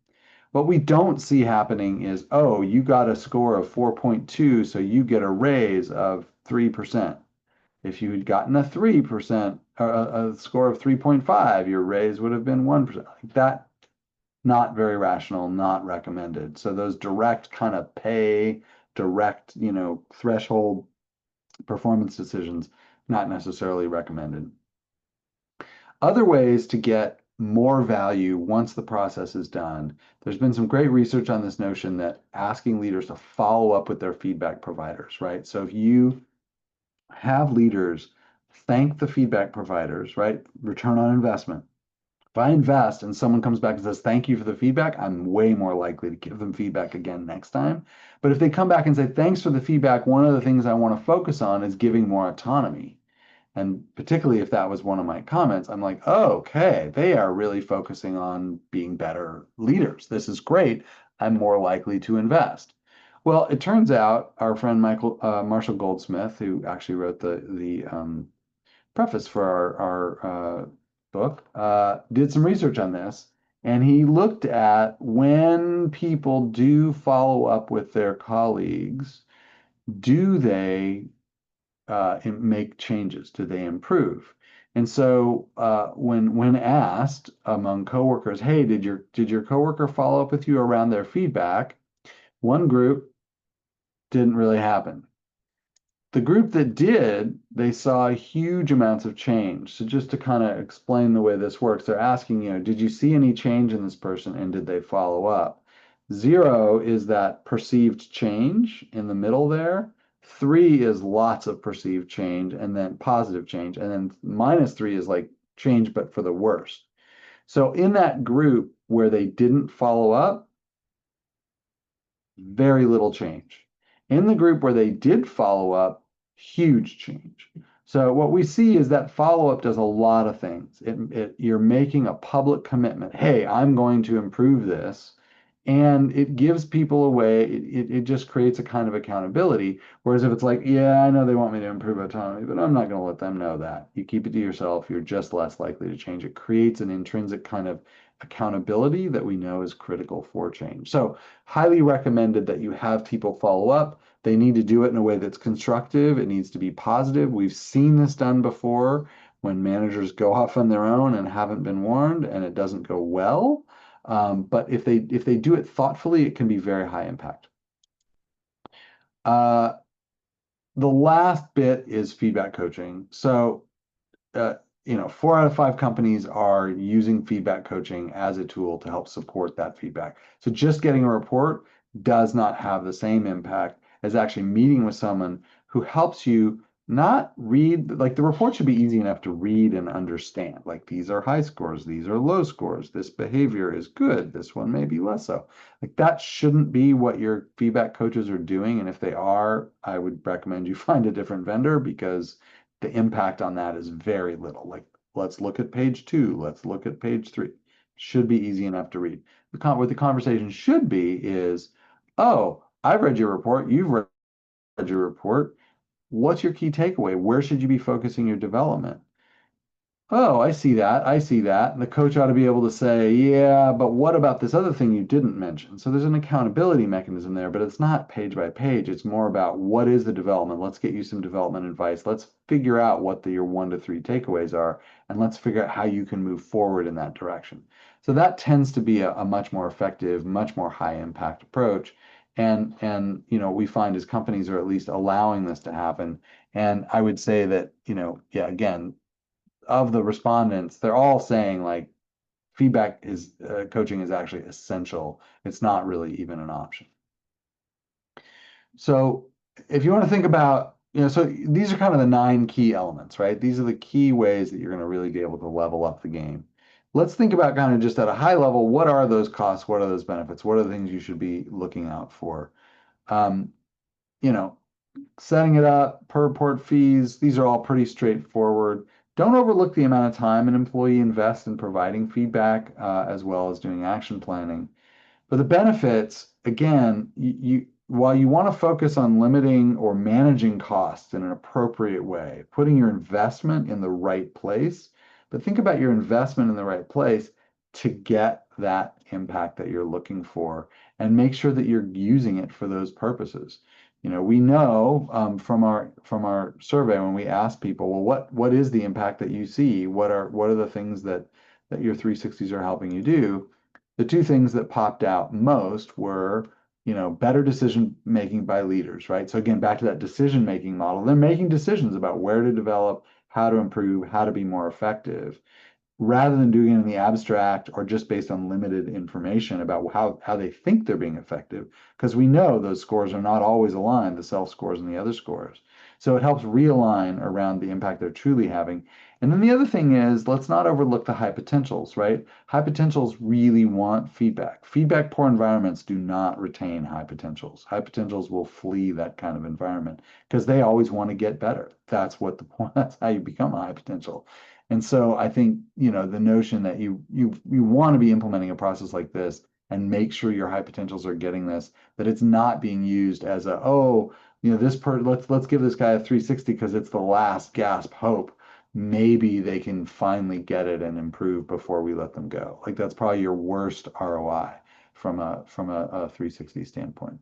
What we don't see happening is, oh, you got a score of 4.2, so you get a raise of 3%. If you had gotten a 3%, a score of 3.5, your raise would have been 1%. Like that, not very rational, not recommended. So those direct kind of pay, direct, threshold performance decisions, not necessarily recommended. Other ways to get more value once the process is done. There's been some great research on this notion that asking leaders to follow up with their feedback providers, right? So if you have leaders thank the feedback providers, right? Return on investment. If I invest and someone comes back and says, thank you for the feedback, I'm way more likely to give them feedback again next time. But if they come back and say, thanks for the feedback, one of the things I want to focus on is giving more autonomy. And particularly if that was one of my comments, I'm like, oh, okay, they are really focusing on being better leaders. This is great. I'm more likely to invest. Well, it turns out our friend Marshall Goldsmith, who actually wrote the preface for our book, did some research on this, and he looked at when people do follow up with their colleagues, do they make changes? Do they improve? And so when asked among coworkers, hey, did your coworker follow up with you around their feedback? One group didn't really happen. The group that did, they saw huge amounts of change. So just to kind of explain the way this works, they're asking, did you see any change in this person and did they follow up? 0 is that perceived change in the middle there. 3 is lots of perceived change and then positive change. And then -3 is like change, but for the worst. So in that group where they didn't follow up, very little change. In the group where they did follow up, huge change. So what we see is that follow-up does a lot of things. You're making a public commitment. Hey, I'm going to improve this. And it gives people a way, it just creates a kind of accountability. Whereas if it's like, yeah, I know they want me to improve autonomy, but I'm not going to let them know that. You keep it to yourself, you're just less likely to change. It creates an intrinsic kind of accountability that we know is critical for change. So highly recommended that you have people follow up. They need to do it in a way that's constructive. It needs to be positive. We've seen this done before when managers go off on their own and haven't been warned and it doesn't go well. But if they do it thoughtfully, it can be very high impact. Uh, the last bit is feedback coaching. So, 4 out of 5 companies are using feedback coaching as a tool to help support that feedback. So just getting a report does not have the same impact as actually meeting with someone who helps you not read, like the report should be easy enough to read and understand. Like these are high scores, these are low scores, this behavior is good, this one may be less so. Like that shouldn't be what your feedback coaches are doing. And if they are, I would recommend you find a different vendor because the impact on that is very little. Like let's look at page 2, let's look at page 3. Should be easy enough to read. What the conversation should be is, oh, I've read your report. You've read your report. What's your key takeaway? Where should you be focusing your development? Oh, I see that. I see that. And the coach ought to be able to say, yeah, but what about this other thing you didn't mention? So there's an accountability mechanism there, but it's not page by page. It's more about what is the development? Let's get you some development advice. Let's figure out what your 1 to 3 takeaways are, and let's figure out how you can move forward in that direction. So that tends to be a much more effective, much more high impact approach. And we find as companies are at least allowing this to happen. And I would say that, yeah, again, of the respondents, they're all saying like feedback is coaching is actually essential. It's not really even an option. So if you want to think about, so these are kind of the 9 key elements, right? These are the key ways that you're going to really be able to level up the game. Let's think about kind of just at a high level, what are those costs? What are those benefits? What are the things you should be looking out for? Um, you know, Setting it up, per report fees, these are all pretty straightforward. Don't overlook the amount of time an employee invests in providing feedback, as well as doing action planning. But the benefits, again, while you want to focus on limiting or managing costs in an appropriate way, putting your investment in the right place, but think about your investment in the right place to get that impact that you're looking for and make sure that you're using it for those purposes. We know from our survey when we ask people, well, what is the impact that you see? What are the things that your 360s are helping you do? The 2 things that popped out most were, better decision making by leaders, right? So again, back to that decision making model, they're making decisions about where to develop, how to improve, how to be more effective rather than doing it in the abstract or just based on limited information about how they think they're being effective, because we know those scores are not always aligned, the self scores and the other scores. So it helps realign around the impact they're truly having. And then the other thing is, let's not overlook the high potentials, right? High potentials really want feedback. Feedback poor environments do not retain high potentials. High potentials will flee that kind of environment because they always want to get better. That's what the point, that's how you become a high potential. And so I think, the notion that you want to be implementing a process like this and make sure your high potentials are getting this, that it's not being used as let's give this guy a 360 because it's the last gasp hope. Maybe they can finally get it and improve before we let them go. Like that's probably your worst ROI from a 360 standpoint.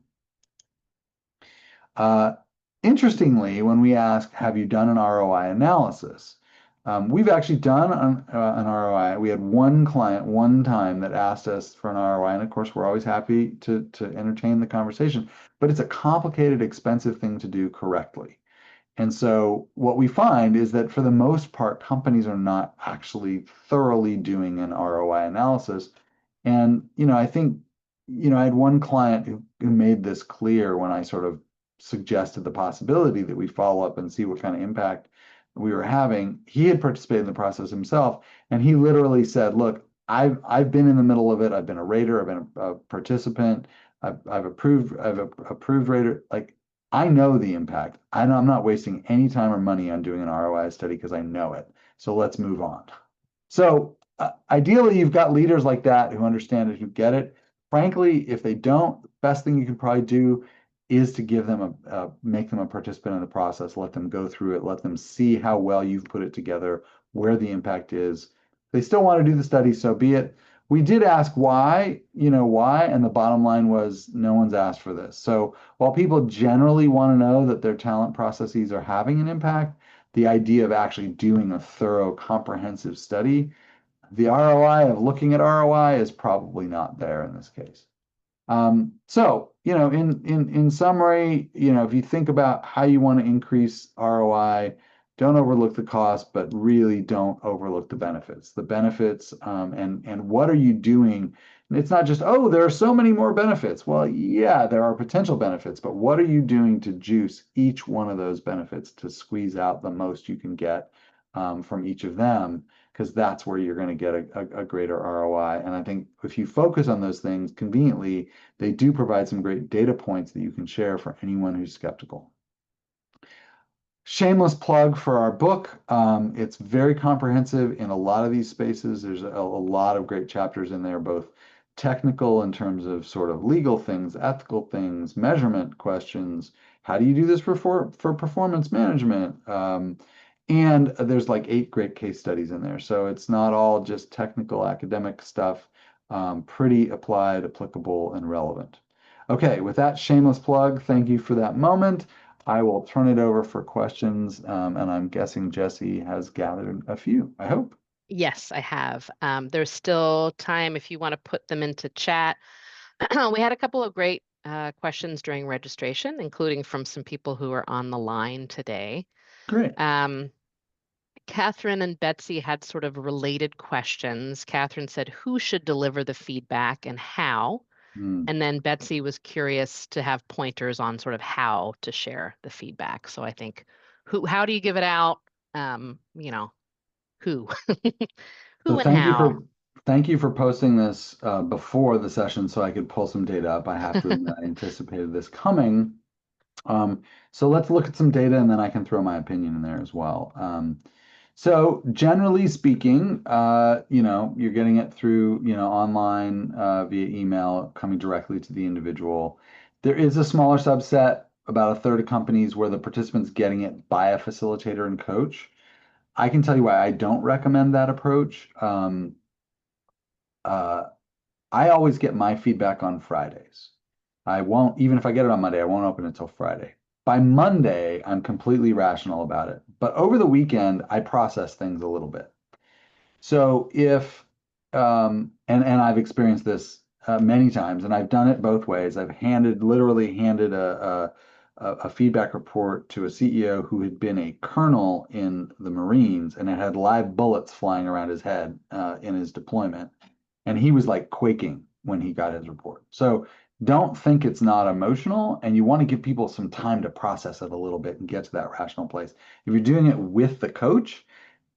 Uh, Interestingly, when we ask, have you done an ROI analysis? We've actually done an ROI. We had one client one time that asked us for an ROI, and of course, we're always happy to entertain the conversation, but it's a complicated, expensive thing to do correctly. And so what we find is that for the most part, companies are not actually thoroughly doing an ROI analysis. And, I think, I had one client who made this clear when I sort of suggested the possibility that we follow up and see what kind of impact we were having. He had participated in the process himself, and he literally said, look, I've been in the middle of it. I've been a rater, I've been a participant, I've approved rater. Like I know the impact. I'm not wasting any time or money on doing an ROI study because I know it. So let's move on. So ideally, you've got leaders like that who understand it, who get it. Frankly, if they don't, the best thing you can probably do is to make them a participant in the process, let them go through it, let them see how well you've put it together, where the impact is. If they still want to do the study, so be it. We did ask why, and the bottom line was no one's asked for this. So while people generally want to know that their talent processes are having an impact, the idea of actually doing a thorough, comprehensive study, the ROI of looking at ROI is probably not there in this case. So, in summary, if you think about how you want to increase ROI, don't overlook the cost, but really don't overlook the benefits. The benefits, and what are you doing? And it's not just, oh, there are so many more benefits. Well, yeah, there are potential benefits, but what are you doing to juice each one of those benefits to squeeze out the most you can get from each of them? Because that's where you're going to get a greater ROI. And I think if you focus on those things conveniently, they do provide some great data points that you can share for anyone who's skeptical. Shameless plug for our book. It's very comprehensive in a lot of these spaces. There's a lot of great chapters in there, both technical in terms of sort of legal things, ethical things, measurement questions. How do you do this for performance management? And there's like 8 great case studies in there. So it's not all just technical academic stuff, pretty applied, applicable, and relevant. Okay, with that shameless plug, thank you for that moment. I will turn it over for questions, and I'm guessing Jesse has gathered a few, I hope. Yes, I have. There's still time if you want to put them into chat. We had a couple of great questions during registration, including from some people who are on the line today. Great. Um, Catherine and Betsy had sort of related questions. Catherine said, who should deliver the feedback and how? Hmm. And then Betsy was curious to have pointers on sort of how to share the feedback. So I think how do you give it out? You know, who? So Who and how? thank you for posting this before the session so I could pull some data up. I have to admit, I anticipated this coming. So let's look at some data and then I can throw my opinion in there as well. So generally speaking, you're getting it through, online via email, coming directly to the individual. There is a smaller subset, about a third of companies, where the participant's getting it by a facilitator and coach. I can tell you why I don't recommend that approach. Uh, I always get my feedback on Fridays. I won't, even if I get it on Monday, I won't open it until Friday. By Monday, I'm completely rational about it. But over the weekend, I process things a little bit. So if, and I've experienced this many times, and I've done it both ways. I've literally handed a feedback report to a CEO who had been a colonel in the Marines and had live bullets flying around his head in his deployment. And he was like quaking when he got his report. So don't think it's not emotional, and you want to give people some time to process it a little bit and get to that rational place. If you're doing it with the coach,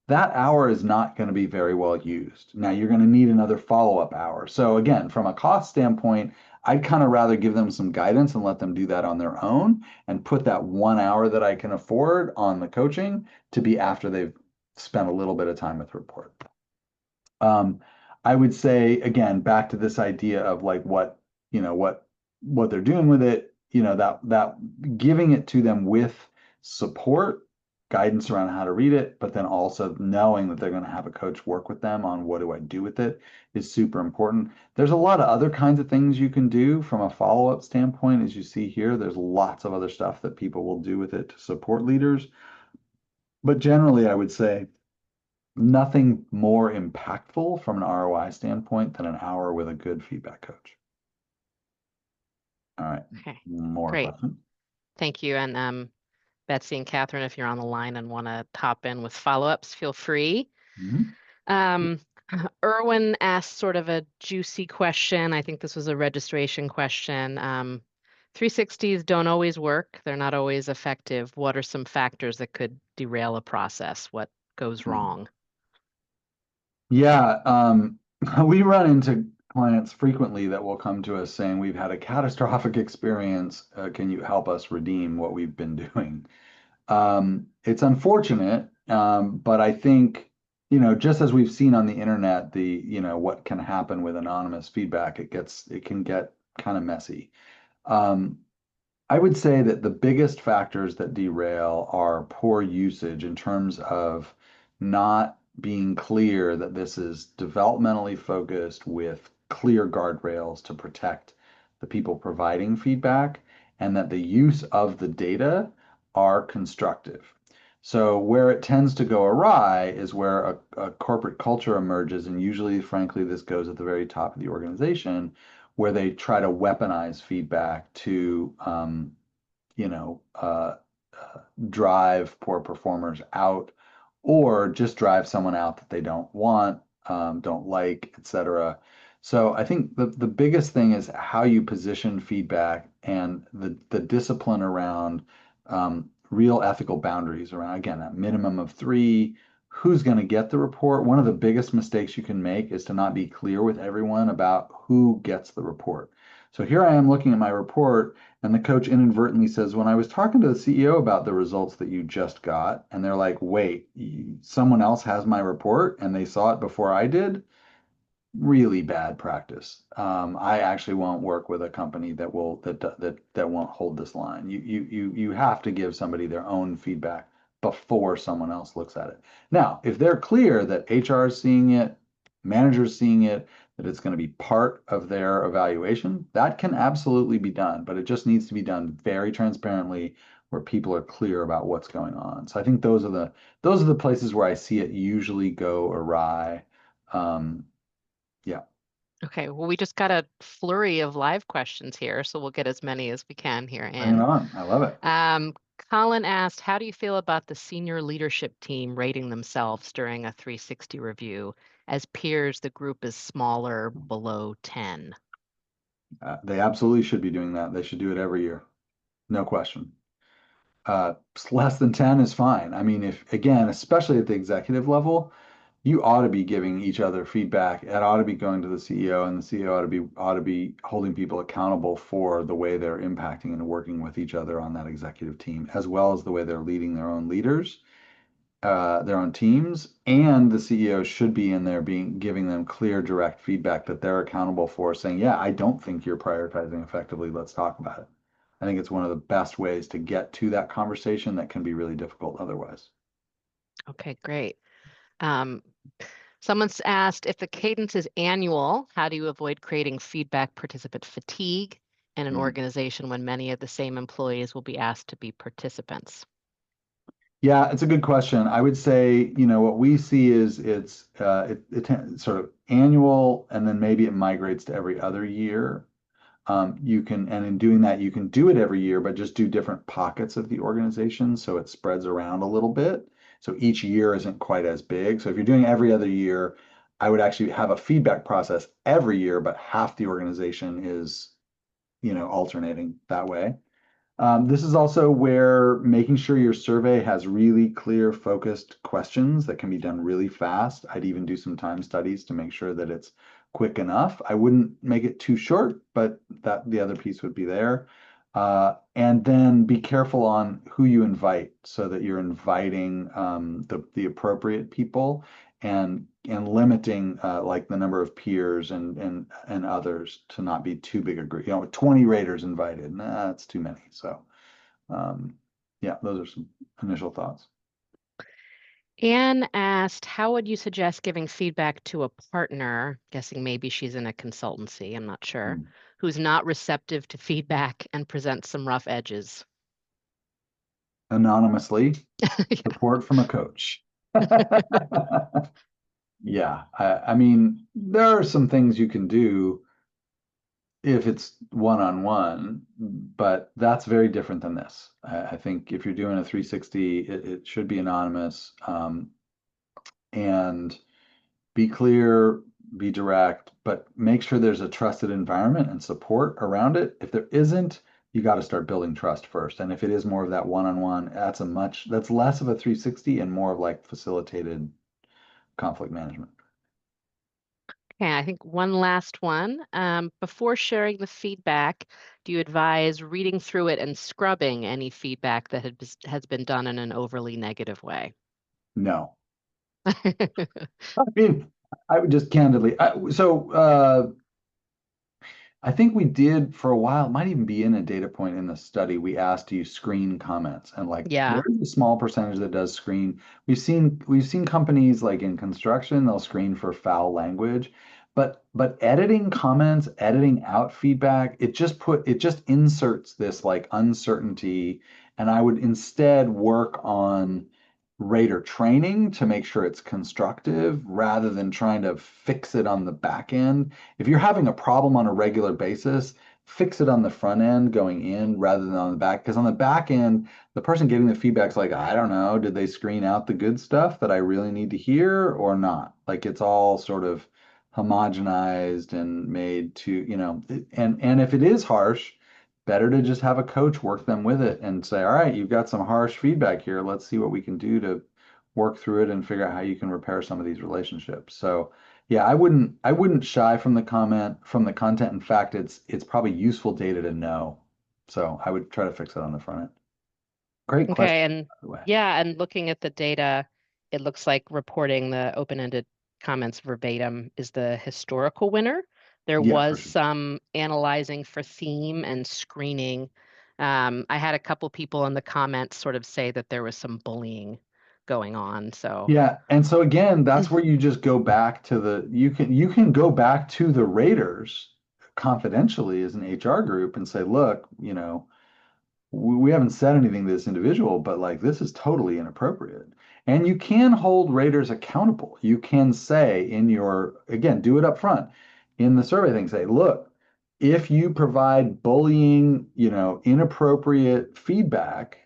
that hour is not going to be very well used. Now you're going to need another follow-up hour. So again, from a cost standpoint, I'd kind of rather give them some guidance and let them do that on their own and put that 1 hour that I can afford on the coaching to be after they've spent a little bit of time with the report. Um, I would say again, back to this idea of like what they're doing with it, that giving it to them with support, guidance around how to read it, but then also knowing that they're going to have a coach work with them on what do I do with it is super important. There's a lot of other kinds of things you can do from a follow-up standpoint, as you see here. There's lots of other stuff that people will do with it to support leaders. But generally, I would say nothing more impactful from an ROI standpoint than an hour with a good feedback coach. All right, Okay, more great. questions? Thank you. And Betsy and Catherine, if you're on the line and want to top in with follow-ups, feel free. Mhm. Um, Erwin asked sort of a juicy question. I think this was a registration question. 360s don't always work. They're not always effective. What are some factors that could derail a process? What goes wrong? Yeah, we run into clients frequently that will come to us saying, we've had a catastrophic experience. Can you help us redeem what we've been doing? It's unfortunate, but I think, just as we've seen on the internet, what can happen with anonymous feedback, it can get kind of messy. Um, I would say that the biggest factors that derail are poor usage in terms of not being clear that this is developmentally focused with clear guardrails to protect the people providing feedback and that the use of the data are constructive. So where it tends to go awry is where a corporate culture emerges, and usually, frankly, this goes at the very top of the organization, where they try to weaponize feedback to, you know, uh, drive poor performers out, or just drive someone out that they don't want, don't like, etc. So I think the biggest thing is how you position feedback and the discipline around real ethical boundaries around, again, a minimum of three. Who's going to get the report? One of the biggest mistakes you can make is to not be clear with everyone about who gets the report. So here I am looking at my report, and the coach inadvertently says, when I was talking to the CEO about the results that you just got, and they're like, wait, someone else has my report and they saw it before I did, really bad practice. I actually won't work with a company that won't hold this line. You have to give somebody their own feedback before someone else looks at it. Now, if they're clear that HR is seeing it, managers seeing it, that it's going to be part of their evaluation, that can absolutely be done, but it just needs to be done very transparently where people are clear about what's going on. So I think those are the places where I see it usually go awry. Um, yeah. Okay, well, we just got a flurry of live questions here, so we'll get as many as we can here Bring it in. on. I love it. Um, Colin asked, how do you feel about the senior leadership team rating themselves during a 360 review? As peers, the group is smaller, below 10. They absolutely should be doing that. They should do it every year. No question. Less than 10 is fine. I mean, if again, especially at the executive level, you ought to be giving each other feedback. It ought to be going to the CEO, and the CEO ought to be holding people accountable for the way they're impacting and working with each other on that executive team, as well as the way they're leading their own leaders, their own teams, and the CEO should be in there being giving them clear, direct feedback that they're accountable for, saying, "Yeah, I don't think you're prioritizing effectively. Let's talk about it." I think it's one of the best ways to get to that conversation that can be really difficult otherwise. Okay, great. Um, Someone's asked if the cadence is annual, how do you avoid creating feedback participant fatigue in an Mhm. organization when many of the same employees will be asked to be participants? Yeah, it's a good question. I would say, what we see is it's sort of annual, and then maybe it migrates to every other year. And in doing that, you can do it every year, but just do different pockets of the organization so it spreads around a little bit. So each year isn't quite as big. So if you're doing every other year, I would actually have a feedback process every year, but half the organization is, alternating that way. This is also where making sure your survey has really clear, focused questions that can be done really fast. I'd even do some time studies to make sure that it's quick enough. I wouldn't make it too short, but that the other piece would be there. And then be careful on who you invite so that you're inviting the appropriate people and limiting like the number of peers and others to not be too big a group. 20 raters invited, nah, that's too many. So yeah, those are some initial thoughts. Anne asked, how would you suggest giving feedback to a partner, guessing maybe she's in a consultancy, I'm not sure, Mm. who's not receptive to feedback and presents some rough edges? Anonymously, Yeah. support from a coach. Yeah, I mean, there are some things you can do if it's one-on-one, but that's very different than this. I think if you're doing a 360, it should be anonymous, and be clear, be direct, but make sure there's a trusted environment and support around it. If there isn't, you got to start building trust first. And if it is more of that one-on-one, that's less of a 360 and more of like facilitated conflict management. Okay, I think one last one. Before sharing the feedback, do you advise reading through it and scrubbing any feedback that has been done in an overly negative way? No. I mean, I would just candidly, I think we did for a while, it might even be in a data point in the study. We asked, do you screen comments? And like Yeah. there's a small percentage that does screen. We've seen companies like in construction, they'll screen for foul language. But editing comments, editing out feedback, it just inserts this like uncertainty. And I would instead work on rater training to make sure it's constructive rather than trying to fix it on the back end. If you're having a problem on a regular basis, fix it on the front end going in rather than on the back. Because on the back end, the person getting the feedback's like, I don't know, did they screen out the good stuff that I really need to hear or not? Like it's all sort of homogenized and made to, and if it is harsh, better to just have a coach work them with it and say, all right, you've got some harsh feedback here. Let's see what we can do to work through it and figure out how you can repair some of these relationships. So yeah, I wouldn't shy from the content. In fact, it's probably useful data to know. So I would try to fix it on the front end. Great Okay, question, and by the way. yeah, and looking at the data, it looks like reporting the open-ended comments verbatim is the historical winner. There Yeah, for was sure. some analyzing for theme and screening. I had a couple people in the comments sort of say that there was some bullying going on. So, Yeah, and so again, that's where you just go back to you can go back to the raters confidentially as an HR group and say, look, we haven't said anything to this individual, but like this is totally inappropriate. And you can hold raters accountable. You can say again, do it up front in the survey thing, say, look, if you provide bullying, inappropriate feedback,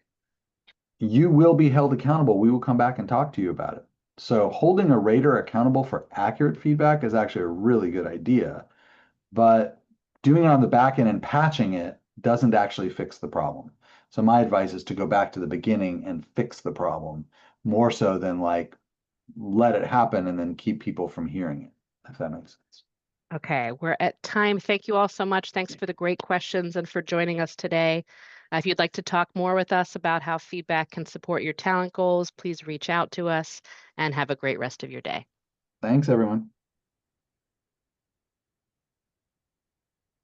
you will be held accountable. We will come back and talk to you about it. So holding a rater accountable for accurate feedback is actually a really good idea, but doing it on the back end and patching it doesn't actually fix the problem. So my advice is to go back to the beginning and fix the problem more so than like let it happen and then keep people from hearing it, if that makes sense. okay, we're at time. Thank you all so much. Thanks for the great questions and for joining us today. If you'd like to talk more with us about how feedback can support your talent goals, please reach out to us and have a great rest of your day. Thanks, everyone.